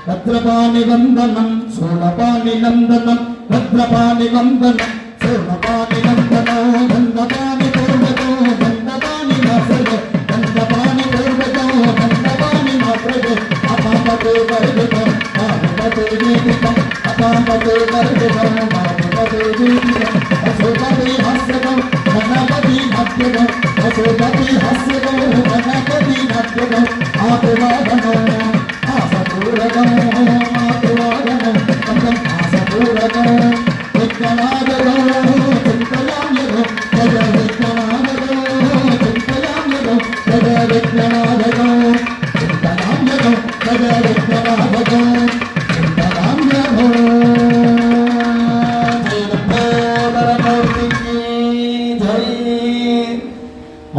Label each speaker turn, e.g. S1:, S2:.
S1: భద్రపాణి వందనం సోలపాణి నందనం భద్రపాణి వందనం సోలపాణి నందనం దండపాణి పూర్వతో దండపాణి నాసరో దండపాణి పూర్వతో దండపాణి నాసరో అపాపతే పరిగతం మాపతే జీవితం అపాపతే పరిగతం మాపతే జీవితం అశోకతి హాస్యకం గణపతి నాట్యకం అశోకతి హాస్యకం గణపతి నాట్యకం ఆపవాదనం ఆసపూరకం ఆపవాదనం కందం ఆసపూరకం విఘ్ననాదకం చింతయామ్యకం జయ విఘ్ననాదకం చింతయామ్యకం జయ విఘ్ననాదకం చింతయామ్యకం జయ విఘ్ననాదకం చింతయామ్యకం జయ